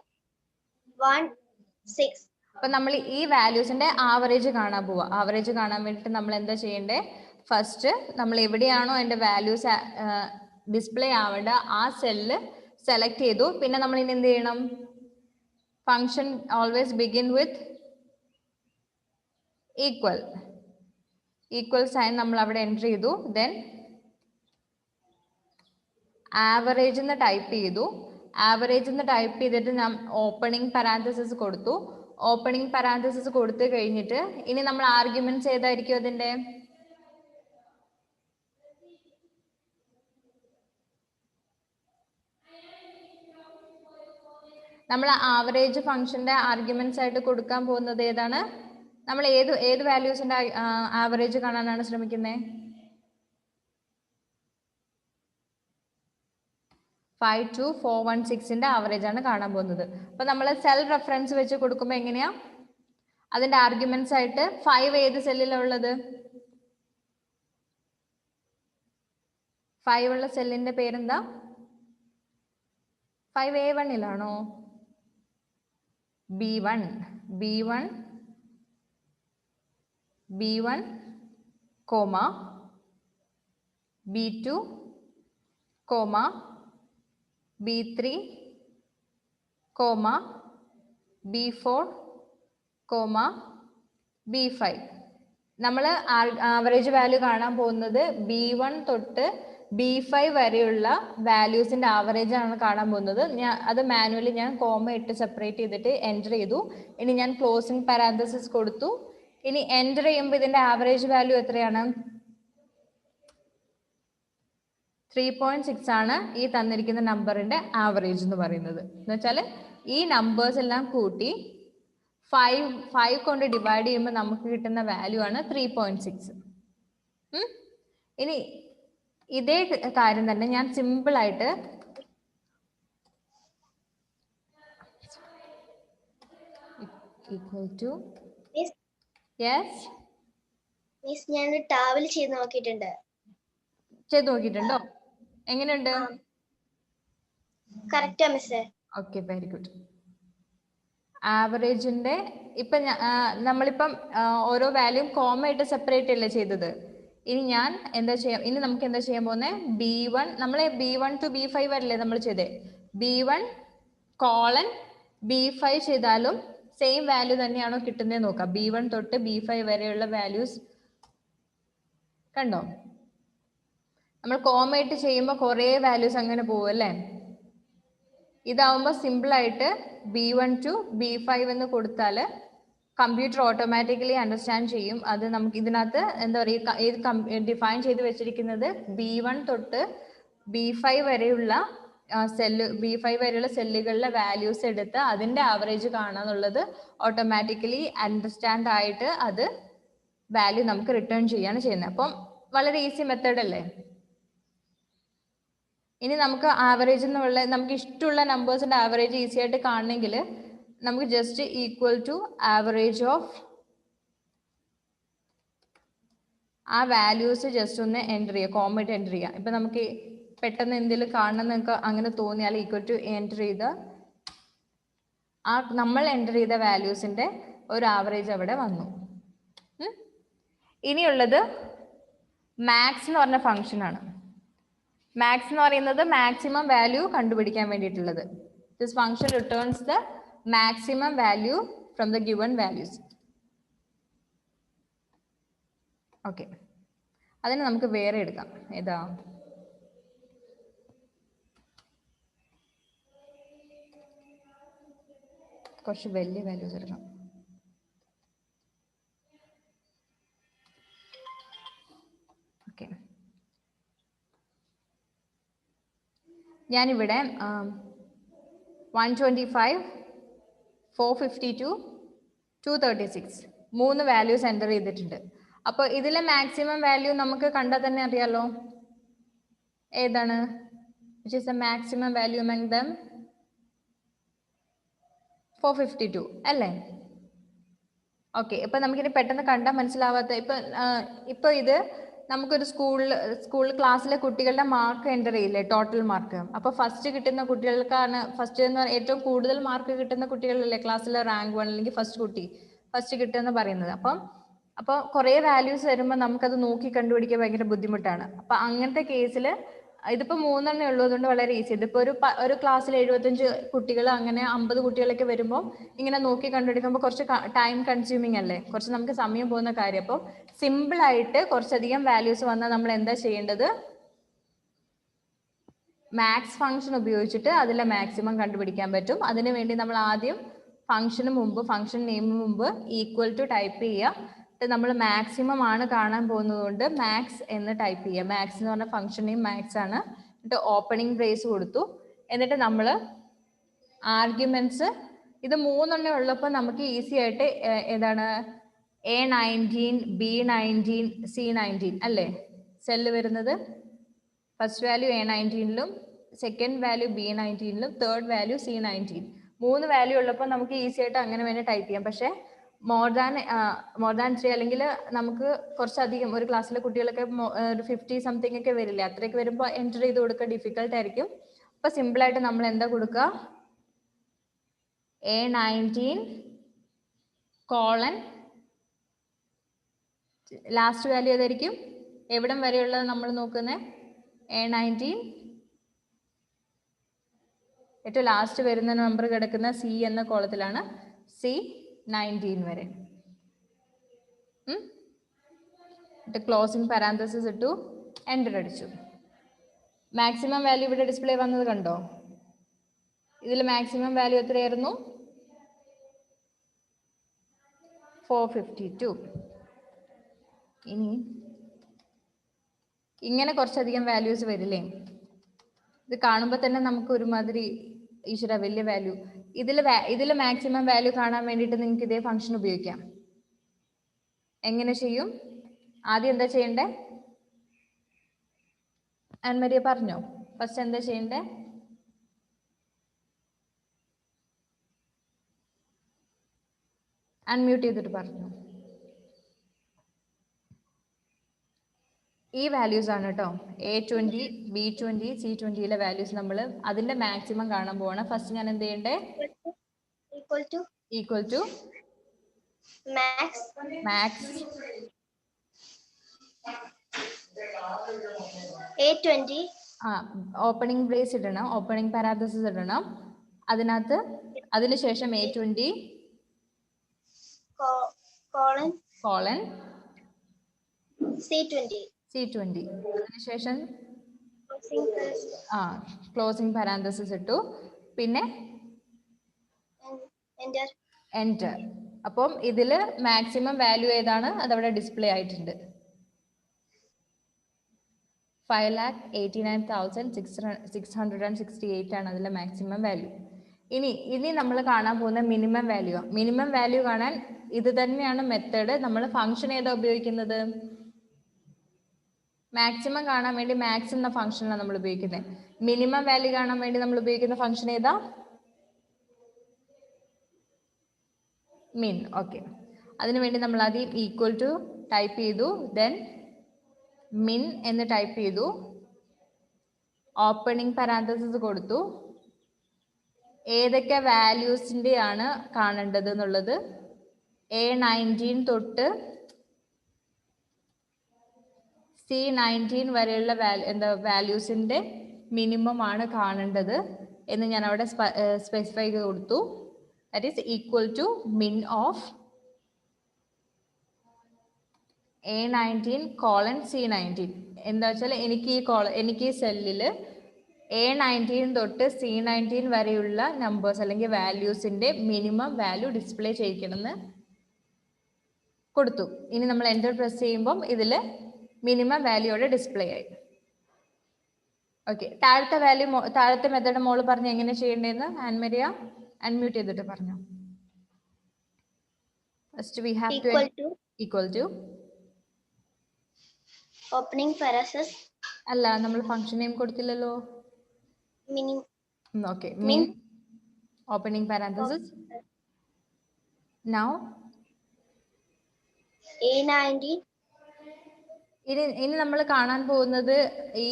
S2: 1, 6.
S1: അപ്പൊ നമ്മൾ ഈ വാല്യൂസിന്റെ ആവറേജ് കാണാൻ പോവാ. ആവറേജ് കാണാൻ വേണ്ടിയിട്ട് നമ്മൾ എന്താ ചെയ്യേണ്ടേ? ഫസ്റ്റ് നമ്മൾ എവിടെയാണോ അതിന്റെ വാല്യൂസ് ഡിസ്പ്ലേ ആവേണ്ട ആ സെല്ല് സെലക്ട് ചെയ്തു. പിന്നെ നമ്മൾ ഇനി എന്ത് ചെയ്യണം? Function always begin with equal sign നമ്മൾ അവിടെ എൻ്റർ ചെയ്തു. ദെൻ ആവറേജ് എന്ന് ടൈപ്പ് ചെയ്തു. ആവറേജ് എന്ന് ടൈപ്പ് ചെയ്തിട്ട് ഞാൻ ഓപ്പണിംഗ് പാരാന്തസിസ് കൊടുത്തു. ഓപ്പണിംഗ് പാരാന്തസിസ് കൊടുത്തു കഴിഞ്ഞിട്ട് ഇനി നമ്മൾ ആർഗ്യുമെന്റ്സ് ഏതായിരിക്കും അതിന്റെ? നമ്മൾ ആവറേജ് ഫംഗ്ഷന്റെ ആർഗ്യുമെന്റ്സ് ആയിട്ട് കൊടുക്കാൻ പോകുന്നത് ഏതാണ്? നമ്മൾ ഏത് വാല്യൂസിന്റെ ആവറേജ് കാണാനാണ് ശ്രമിക്കുന്നത്? 5, 2, 4, 1, 6ന്റെ ആവറേജ് ആണ് കാണാൻ പോകുന്നത്. അപ്പൊ നമ്മൾ സെൽ റെഫറൻസ് വെച്ച് കൊടുക്കുമ്പോൾ എങ്ങനെയാ? അതിന്റെ ആർഗ്യുമെന്റ്സ് ആയിട്ട് 5 ഏത് സെല്ലിലാണ് ഉള്ളത്? 5 ഉള്ള സെല്ലിന്റെ പേരെന്താ? 5A1ലാണോ? B1, comma B2, comma B3, comma B4, comma B5. നമ്മൾ ആവറേജ് വാല്യൂ കാണാൻ പോകുന്നത് B1 തൊട്ട് B5 വരെയുള്ള വാല്യൂസിന്റെ ആവറേജ് ആണ് കാണാൻ പോകുന്നത്. അത് മാനുവലി ഞാൻ കോമ ഇട്ട് സെപ്പറേറ്റ് ചെയ്തിട്ട് എൻ്റർ ചെയ്തു. ഇനി ഞാൻ ക്ലോസിംഗ് പാരാന്തസിസ് കൊടുത്തു. ഇനി എൻ്റർ ചെയ്യുമ്പോൾ ഇതിന്റെ ആവറേജ് വാല്യൂ എത്രയാണ്? 3.6 ആണ് ഈ തന്നിരിക്കുന്ന നമ്പറിന്റെ ആവറേജ് എന്ന് പറയുന്നത്. എന്ന് വെച്ചാൽ ഈ നമ്പേഴ്സ് എല്ലാം കൂട്ടി 5 കൊണ്ട് ഡിവൈഡ് ചെയ്യുമ്പോൾ നമുക്ക് കിട്ടുന്ന വാല്യൂ ആണ് 3.6. ഇനി ഇതേ കാര്യം തന്നെ ഞാൻ സിമ്പിൾ ആയിട്ട് equal to
S2: മിസ് ഞാൻ ടാബിൽ ചെയ്ത് നോക്കിയിട്ടുണ്ട്.
S1: ചെയ്ത് നോക്കിയിട്ടുണ്ടോ? എങ്ങനെയുണ്ട്?
S2: കറക്റ്റാ മിസ്സേ.
S1: Okay, very good. ആവറേജിന്റെ ഇപ്പൊ നമ്മളിപ്പം ഓരോ വാല്യൂം കോമ ആയിട്ട് സെപ്പറേറ്റ് അല്ലേ ചെയ്തത്. ഇനി ഞാൻ എന്താ ചെയ്യാം? ഇനി നമുക്ക് എന്താ ചെയ്യാൻ പോകുന്നത്? B1 നമ്മളെ B1 to B5 അല്ലേ നമ്മൾ ചെയ്തേ. B1 കോളൻ B5 ചെയ്താലും സെയിം വാല്യൂ തന്നെയാണോ കിട്ടുന്നത് നോക്കാം. B1 തൊട്ട് B5 വരെയുള്ള വാല്യൂസ് കണ്ടോ? നമ്മൾ കോമ ആയിട്ട് ചെയ്യുമ്പോൾ കുറേ വാല്യൂസ് അങ്ങനെ പോകും അല്ലേ. ഇതാവുമ്പോൾ സിമ്പിൾ ആയിട്ട് B1 to B5 എന്ന് കൊടുത്താൽ കമ്പ്യൂട്ടർ ഓട്ടോമാറ്റിക്കലി അണ്ടർസ്റ്റാൻഡ് ചെയ്യും. അത് നമുക്ക് ഇതിനകത്ത് എന്താ പറയുക, ഡിഫൈൻ ചെയ്ത് വെച്ചിരിക്കുന്നത് B1 തൊട്ട് B5 വരെയുള്ള സെല്ലുകളിലെ വാല്യൂസ് എടുത്ത് അതിന്റെ ആവറേജ് കാണാന്നുള്ളത് ഓട്ടോമാറ്റിക്കലി അണ്ടർസ്റ്റാൻഡ് ആയിട്ട് അത് വാല്യൂ നമുക്ക് റിട്ടേൺ ചെയ്യാണ് ചെയ്യുന്നത്. അപ്പം വളരെ ഈസി മെത്തേഡ് അല്ലേ. ഇനി നമുക്ക് ആവറേജ് എന്നുള്ള നമുക്ക് ഇഷ്ടമുള്ള നമ്പേഴ്സിന്റെ ആവറേജ് ഈസി ആയിട്ട് കാണണമെങ്കിൽ നമുക്ക് just equal to average of ആ വാല്യൂസ് ജസ്റ്റ് ഒന്ന് എൻ്റർ ചെയ്യുക, കോമ എൻ്റർ ചെയ്യുക. ഇപ്പൊ നമുക്ക് പെട്ടെന്ന് എന്തെങ്കിലും കാണണം നിങ്ങൾക്ക് അങ്ങനെ തോന്നിയാൽ ഈക്വൽ ടു എൻ്റർ ചെയ്ത് ആ നമ്മൾ എൻ്റർ ചെയ്ത വാല്യൂസിന്റെ ഒരു ആവറേജ് അവിടെ വന്നു. ഇനിയുള്ളത് മാക്സ് എന്ന് പറഞ്ഞ ഫംഗ്ഷൻ ആണ്. മാക്സ് എന്ന് പറയുന്നത് മാക്സിമം വാല്യൂ കണ്ടുപിടിക്കാൻ വേണ്ടിയിട്ടുള്ളത്. This function returns the maximum value from the given values. Okay, അതിന് നമുക്ക് വേറെ എടുക്കാം. ഏതാ? കുറച്ച് വലിയ വാല്യൂസ് എടുക്കാം. ഓക്കെ, ഞാനിവിടെ 125, 452, 236 3 വാല്യൂസ് എൻ്റർ ചെയ്തിട്ടുണ്ട്. അപ്പോൾ ഇതിലെ മാക്സിമം വാല്യൂ നമുക്ക് കണ്ടാൽ തന്നെ അറിയാലോ. ഏതാണ്? Which is the maximum value among them? 452 അല്ലേ? ഓക്കെ, ഇപ്പൊ നമുക്കിനി പെട്ടെന്ന് കണ്ടാൽ മനസ്സിലാവാത്ത ഇപ്പൊ ഇത് നമുക്കൊരു സ്കൂളിൽ ക്ലാസ്സിലെ കുട്ടികളുടെ മാർക്ക് എൻ്റർ ചെയ്യില്ലേ, ടോട്ടൽ മാർക്ക്. അപ്പൊ ഫസ്റ്റ് കിട്ടുന്ന കുട്ടികൾക്കാണ്, ഫസ്റ്റ് എന്ന് പറഞ്ഞാൽ ഏറ്റവും കൂടുതൽ മാർക്ക് കിട്ടുന്ന കുട്ടികളല്ലേ ക്ലാസ്സിലെ റാങ്ക് 1 അല്ലെങ്കിൽ ഫസ്റ്റ് കിട്ടുമെന്ന് പറയുന്നത്. അപ്പോൾ കുറേ വാല്യൂസ് വരുമ്പോൾ നമുക്കത് നോക്കി കണ്ടുപിടിക്കാൻ ഭയങ്കര ബുദ്ധിമുട്ടാണ്. അപ്പൊ അങ്ങനത്തെ കേസിൽ ഇതിപ്പോൾ 3 ഉള്ളൂ, അതുകൊണ്ട് വളരെ ഈസി. ഇതിപ്പോൾ ഒരു ക്ലാസ്സിൽ 75 കുട്ടികൾ, അങ്ങനെ 50 കുട്ടികളൊക്കെ വരുമ്പോൾ ഇങ്ങനെ നോക്കി കണ്ടുപിടിക്കുമ്പോൾ കുറച്ച് ടൈം കൺസ്യൂമിങ് അല്ലേ, കുറച്ച് നമുക്ക് സമയം പോകുന്ന കാര്യം. അപ്പം സിമ്പിൾ ആയിട്ട് കുറച്ചധികം വാല്യൂസ് വന്നാൽ നമ്മൾ എന്താ ചെയ്യേണ്ടത്? മാക്സ് ഫംഗ്ഷൻ ഉപയോഗിച്ചിട്ട് അതിലെ മാക്സിമം കണ്ടുപിടിക്കാൻ പറ്റും. അതിനു വേണ്ടി നമ്മൾ ആദ്യം ഫംഗ്ഷൻ നെയിമിന് മുമ്പ് ഈക്വൽ ടു ടൈപ്പ് ചെയ്യുക. നമ്മൾ മാക്സിമം ആണ് കാണാൻ പോകുന്നത് കൊണ്ട് മാക്സ് എന്ന് ടൈപ്പ് ചെയ്യുക. മാക്സ് എന്ന് പറഞ്ഞ ഫംഗ്ഷൻ നെയിം മാക്സ് ആണ്. എന്നിട്ട് ഓപ്പണിംഗ് ബ്രേസ് കൊടുത്തു. എന്നിട്ട് നമ്മൾ ആർഗ്യുമെന്റ്സ് ഇത് 3 ഉള്ളപ്പോൾ നമുക്ക് ഈസി ആയിട്ട് ഏതാണ് A19, B19, C19 അല്ലേ സെല്ല് വരുന്നത്? ഫസ്റ്റ് വാല്യൂ A19ലും സെക്കൻഡ് വാല്യൂ B19ലും തേർഡ് വാല്യൂ C19. 3 വാല്യൂ ഉള്ളപ്പോൾ നമുക്ക് ഈസി ആയിട്ട് അങ്ങനെ വേണ്ടി ടൈപ്പ് ചെയ്യാം. പക്ഷേ മോർ ദാൻ 3 അല്ലെങ്കിൽ നമുക്ക് കുറച്ചധികം, ഒരു ക്ലാസ്സിലെ കുട്ടികളൊക്കെ ഒരു 50 സംതിങ് ഒക്കെ വരില്ലേ, അത്രയൊക്കെ വരുമ്പോൾ എൻ്റർ ചെയ്ത് കൊടുക്കുക ഡിഫിക്കൽട്ട് ആയിരിക്കും. അപ്പോൾ സിമ്പിളായിട്ട് നമ്മൾ എന്താ കൊടുക്കുക? A19 കോളൻ ലാസ്റ്റ് വാല്യൂ ഏതായിരിക്കും? എവിടം വരെയുള്ളത് നമ്മൾ നോക്കുന്നത്? A19 ഏറ്റവും ലാസ്റ്റ് വരുന്ന നമ്പർ കിടക്കുന്ന C എന്ന കോളത്തിലാണ്, C19 വരെ. ക്ലോസിംഗ് പാരാന്തസിസ് ഇട്ടു, എൻ്റർ അടിച്ചു. മാക്സിമം വാല്യൂ ഇവിടെ ഡിസ്പ്ലേ വന്നത് കണ്ടോ? ഇതിൽ മാക്സിമം വാല്യൂ എത്രയായിരുന്നു? 452. ഇനി ഇങ്ങനെ കുറച്ചധികം വാല്യൂസ് വരില്ലേ? ഇത് കാണുമ്പോൾ തന്നെ നമുക്ക് ഒരുമാതിരി ഈശ്വര വലിയ വാല്യൂ. ഇതിൽ മാക്സിമം വാല്യൂ കാണാൻ വേണ്ടിയിട്ട് നിങ്ങൾക്ക് ഇതേ ഫംഗ്ഷൻ ഉപയോഗിക്കാം. എങ്ങനെ ചെയ്യും? ആദ്യം എന്താ ചെയ്യണ്ടേ? ആൻമരിയ പറഞ്ഞോ, ഫസ്റ്റ് എന്താ ചെയ്യണ്ടേ? അൺമ്യൂട്ട് ചെയ്തിട്ട് പറഞ്ഞു. ഈ വാല്യൂസ് ആണ് കേട്ടോ, A20, B20, C20യിലെ വാല്യൂസ്. നമ്മൾ അതിന്റെ മാക്സിമം കാണാൻ പോവാണ്. ഫസ്റ്റ് ഞാൻ എന്ത് ചെയ്യണ്ടേ? Equal to max
S2: A20
S1: opening brace ഇടണം, ഓപ്പണിംഗ് പാരാന്തസിസ് ഇടണം. അതിനകത്ത് അതിനുശേഷം A20 കോളൻ C20 അതിനുശേഷം ക്ലോസിംഗ് പാരാന്തസിസ് ഇട്ടു, പിന്നെ എൻ്റർ. അപ്പം ഇതില് മാക്സിമം വാല്യൂ ഏതാണ് അതവിടെ ഡിസ്പ്ലേ ആയിട്ടുണ്ട്. 5,89,668 ആണ് അതിലെ മാക്സിമം വാല്യൂ. ഇനി നമ്മൾ കാണാൻ പോകുന്ന മിനിമം വാല്യൂ. മിനിമം വാല്യൂ കാണാൻ ഇത് തന്നെയാണ് മെത്തേഡ്. നമ്മൾ ഫംഗ്ഷൻ ഏതാ ഉപയോഗിക്കുന്നത്? മാക്സിമം കാണാൻ വേണ്ടി മാക്സ് എന്ന ഫംഗ്ഷനാണ് നമ്മൾ ഉപയോഗിക്കുന്നത്. മിനിമം വാല്യൂ കാണാൻ വേണ്ടി നമ്മൾ ഉപയോഗിക്കുന്ന ഫംഗ്ഷൻ ഏതാ? മിൻ. ഓക്കെ, അതിനുവേണ്ടി നമ്മൾ ആദ്യം ഈക്വൽ ടു ടൈപ്പ് ചെയ്തു, ദെൻ മിൻ എന്ന് ടൈപ്പ് ചെയ്തു, ഓപ്പണിംഗ് പാരാന്തസിസ് കൊടുത്തു. ഏതൊക്കെ വാല്യൂസിന്റെ ആണ് കാണേണ്ടത് എന്നുള്ളത് A19 തൊട്ട് C19 വരെയുള്ള വാല്യൂസിന്റെ മിനിമം ആണ് കാണേണ്ടത് എന്ന് ഞാൻ അവിടെ സ്പെസിഫൈ ചെയ്ത് കൊടുത്തു. ദാറ്റ് ഈസ് ഈക്വൽ ടു മിൻ ഓഫ് A19 കോളൻ C19. എന്താ വെച്ചാൽ എനിക്ക് ഈ സെല്ലിൽ A19 തൊട്ട് C19 വരെയുള്ള നമ്പേഴ്സ് അല്ലെങ്കിൽ വാല്യൂസിന്റെ മിനിമം വാല്യൂ ഡിസ്പ്ലേ ചെയ്യിക്കണമെന്ന് കൊടുത്തു. ഇനി നമ്മൾ എൻ്റർ പ്രസ് ചെയ്യുമ്പം ഇതിൽ മിനിമം വാല്യൂയോടെ ഡിസ്പ്ലേ ആയി. ഓക്കെ, താഴത്തെ മെത്തേഡ് മോള് പറഞ്ഞു എങ്ങനെ ചെയ്യേണ്ടതെന്ന്. ആൻമരിയ അൺമ്യൂട്ട് ചെയ്തിട്ട് പറഞ്ഞു. First we have to equal to
S2: opening parenthesis
S1: അല്ല, നമ്മൾ ഫംഗ്ഷൻ നെയിം കൊടുത്തില്ലല്ലോ.
S2: Minimum
S1: okay, min opening parenthesis. Now
S2: A19
S1: ഇനി നമ്മൾ കാണാൻ പോകുന്നത് ഈ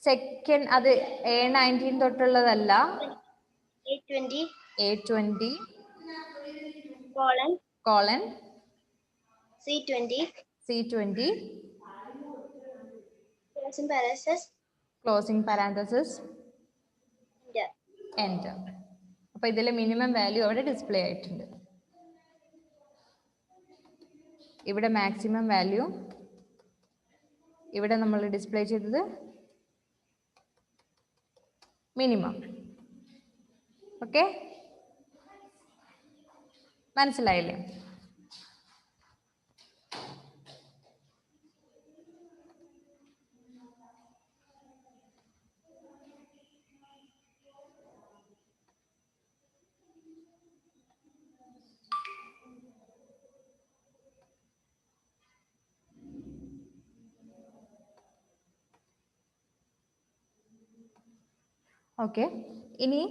S1: സെക്കൻഡ്, അത് A19 തൊട്ടുള്ളതല്ല.
S2: A20
S1: A20
S2: colon
S1: C20
S2: closing parenthesis
S1: closing parenthesis
S2: enter.
S1: enter. അപ്പോൾ ഇതിലെ മിനിമം വാല്യൂ അവിടെ ഡിസ്പ്ലേ ആയിട്ടുണ്ട്. ഇവിടെ മാക്സിമം വാല്യൂ, ഇവിടെ നമ്മൾ ഡിസ്പ്ലേ ചെയ്തത് മിനിമം. ഓക്കെ, മനസ്സിലായില്ലേ? ഓക്കെ, ഇനി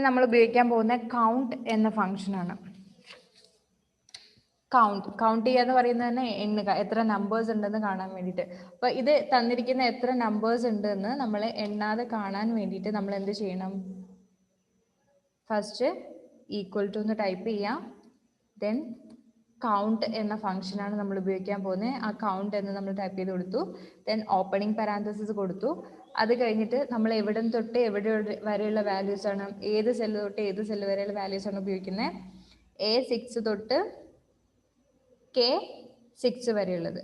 S1: നമ്മൾ ഉപയോഗിക്കാൻ പോകുന്ന കൗണ്ട് എന്ന ഫംഗ്ഷനാണ്. കൗണ്ട് ചെയ്യാന്ന് പറയുന്നത് തന്നെ എണ്ണുക, എത്ര നമ്പേഴ്സ് ഉണ്ടെന്ന് കാണാൻ വേണ്ടിയിട്ട്. അപ്പോൾ ഇത് തന്നിരിക്കുന്ന എത്ര നമ്പേഴ്സ് ഉണ്ടെന്ന് നമ്മൾ എണ്ണാതെ കാണാൻ വേണ്ടിയിട്ട് നമ്മൾ എന്ത് ചെയ്യണം? ഫസ്റ്റ് ഈക്വൽ ടു എന്ന് ടൈപ്പ് ചെയ്യാം. ദെൻ കൗണ്ട് എന്ന ഫംഗ്ഷനാണ് നമ്മൾ ഉപയോഗിക്കാൻ പോകുന്നത്. ആ കൗണ്ട് എന്ന് നമ്മൾ ടൈപ്പ് ചെയ്ത് കൊടുത്തു. ദെൻ ഓപ്പണിംഗ് പാരാന്തസിസ് കൊടുത്തു. അത് കഴിഞ്ഞിട്ട് നമ്മൾ എവിടെ തൊട്ട് എവിടെ വരെയുള്ള വാല്യൂസ് ആണ്, ഏത് സെല്ല് തൊട്ട് ഏത് സെല്ല് വരെയുള്ള വാല്യൂസ് ആണ് ഉപയോഗിക്കുന്നത്? A6 തൊട്ട് K6 വരെയുള്ളത്.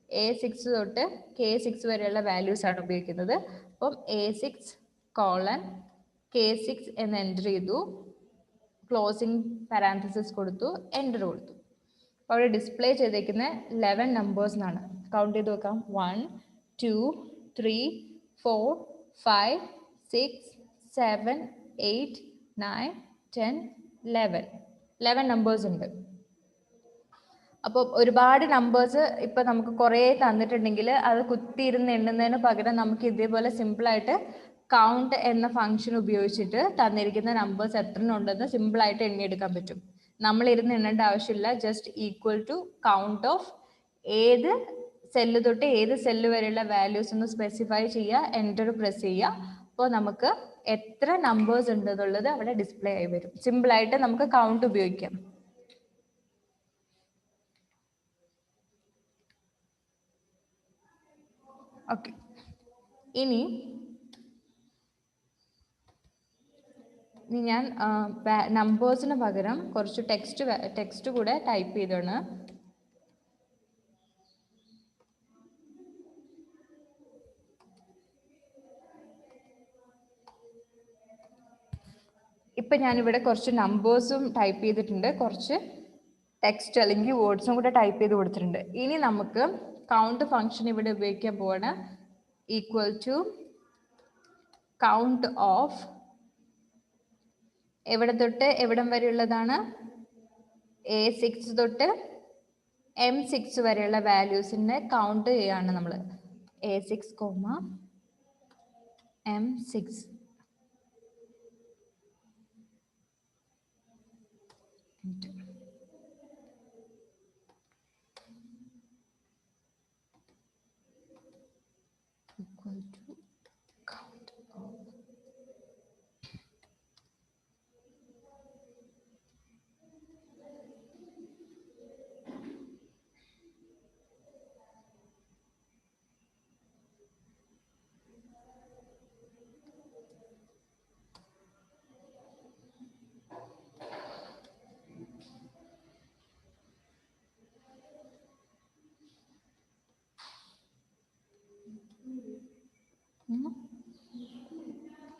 S1: A6 തൊട്ട് K6 വരെയുള്ള വാല്യൂസ് ആണ് ഉപയോഗിക്കുന്നത്. അപ്പം A6 K6 എന്ന് എൻ്റർ ചെയ്തു, ക്ലോസിംഗ് പാരാന്തസിസ് കൊടുത്തു, എൻ്റർ കൊടുത്തു. അപ്പോൾ അവിടെ ഡിസ്പ്ലേ ചെയ്തേക്കുന്ന 11 നമ്പേഴ്സ് എന്നാണ്. കൗണ്ട് ചെയ്ത് നോക്കാം. 1 2 3 4 5 6 7 8 9 10 11 നമ്പേഴ്സ് ഉണ്ട്. അപ്പോൾ ഒരുപാട് നമ്പേഴ്സ് ഇപ്പം നമുക്ക് കുറേ തന്നിട്ടുണ്ടെങ്കിൽ അത് കുത്തിയിരുന്ന് എണ്ണുന്നതിന് പകരം നമുക്ക് ഇതേപോലെ സിമ്പിളായിട്ട് കൗണ്ട് എന്ന ഫംഗ്ഷൻ ഉപയോഗിച്ചിട്ട് തന്നിരിക്കുന്ന നമ്പേഴ്സ് എത്ര ഉണ്ടെന്ന് സിമ്പിളായിട്ട് എണ്ണിയെടുക്കാൻ പറ്റും. നമ്മൾ ഇരുന്ന് എണ്ണേണ്ട ആവശ്യമില്ല. Just equal to count of ഏത് സെല്ല് തൊട്ട് ഏത് സെല്ല് വരെയുള്ള വാല്യൂസ് ഒന്ന് സ്പെസിഫൈ ചെയ്യുക, എൻ്റർ പ്രസ് ചെയ്യുക. അപ്പോൾ നമുക്ക് എത്ര നമ്പേഴ്സ് ഉണ്ട് എന്നുള്ളത് അവിടെ ഡിസ്പ്ലേ ആയി വരും. സിമ്പിളായിട്ട് നമുക്ക് കൗണ്ട് ഉപയോഗിക്കാം. ഓക്കെ, ഇനി ഞാൻ നമ്പേഴ്സിന് പകരം കുറച്ച് ടെക്സ്റ്റ് കൂടെ ടൈപ്പ് ചെയ്താണ്. ഇപ്പം ഞാനിവിടെ കുറച്ച് നമ്പേഴ്സും ടൈപ്പ് ചെയ്തിട്ടുണ്ട്, കുറച്ച് ടെക്സ്റ്റ് അല്ലെങ്കിൽ വേർഡ്സും കൂടെ ടൈപ്പ് ചെയ്ത് കൊടുത്തിട്ടുണ്ട്. ഇനി നമുക്ക് കൗണ്ട് ഫംഗ്ഷൻ ഇവിടെ ഉപയോഗിക്കാൻ പോവാണ്. ഈക്വൽ ടു കൗണ്ട് ഓഫ് എവിടെ തൊട്ട് എവിടം വരെയുള്ളതാണ്? A6 തൊട്ട് M6 വരെയുള്ള വാല്യൂസിനെ കൗണ്ട് ചെയ്യാണ് നമ്മൾ. A6, M6. Equal to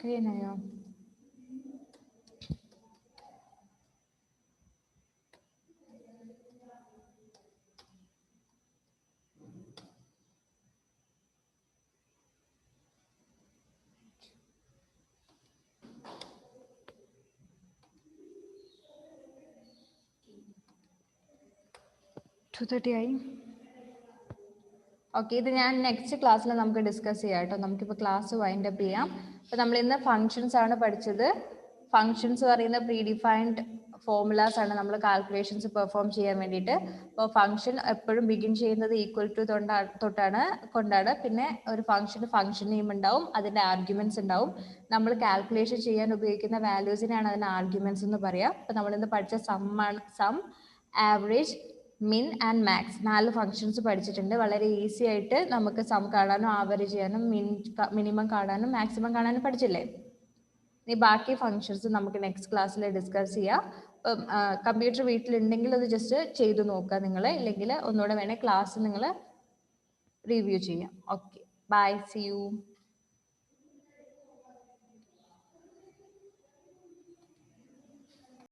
S1: കഴിയാനായോ? ആയി. ഓക്കെ, ഇത് ഞാൻ നെക്സ്റ്റ് ക്ലാസ്സിൽ നമുക്ക് ഡിസ്കസ് ചെയ്യാം കേട്ടോ. നമുക്കിപ്പോൾ ക്ലാസ് വൈൻഡ് അപ്പ് ചെയ്യാം. അപ്പോൾ നമ്മൾ ഇന്ന് ഫങ്ഷൻസ് ആണ് പഠിച്ചത്. ഫങ്ഷൻസ് പറയുന്ന പ്രീ ഡിഫൈൻഡ് ഫോർമുലാസ് ആണ് നമ്മൾ കാൽക്കുലേഷൻസ് പെർഫോം ചെയ്യാൻ വേണ്ടിയിട്ട്. അപ്പോൾ ഫംഗ്ഷൻ എപ്പോഴും ബിഗിൻ ചെയ്യുന്നത് ഈക്വൽ ടു കൊണ്ടാണ്. പിന്നെ ഒരു ഫംഗ്ഷൻ നെയിം ഉണ്ടാവും, അതിൻ്റെ ആർഗ്യുമെന്റ്സ് ഉണ്ടാവും. നമ്മൾ കാൽക്കുലേഷൻ ചെയ്യാൻ ഉപയോഗിക്കുന്ന വാല്യൂസിനാണ് അതിന് ആർഗ്യുമെന്റ്സ് എന്ന് പറയാം. അപ്പോൾ നമ്മളിന്ന് പഠിച്ച സം, ആവറേജ്, മിൻ ആൻഡ് മാക്സ് 4 ഫംഗ്ഷൻസ് പഠിച്ചിട്ടുണ്ട്. വളരെ ഈസി ആയിട്ട് നമുക്ക് സം കാണാനും ആവറേജ് ചെയ്യാനും മിനിമം കാണാനും മാക്സിമം കാണാനും പഠിച്ചില്ലേ? ഇനി ബാക്കി ഫംഗ്ഷൻസ് നമുക്ക് നെക്സ്റ്റ് ക്ലാസ്സിൽ ഡിസ്കസ് ചെയ്യാം. ഇപ്പം കമ്പ്യൂട്ടർ വീട്ടിലുണ്ടെങ്കിൽ അത് ജസ്റ്റ് ചെയ്തു നോക്കുക നിങ്ങൾ, ഇല്ലെങ്കിൽ ഒന്നുകൂടെ വേണേൽ ക്ലാസ് നിങ്ങൾ റിവ്യൂ ചെയ്യാം. Okay, bye, see U.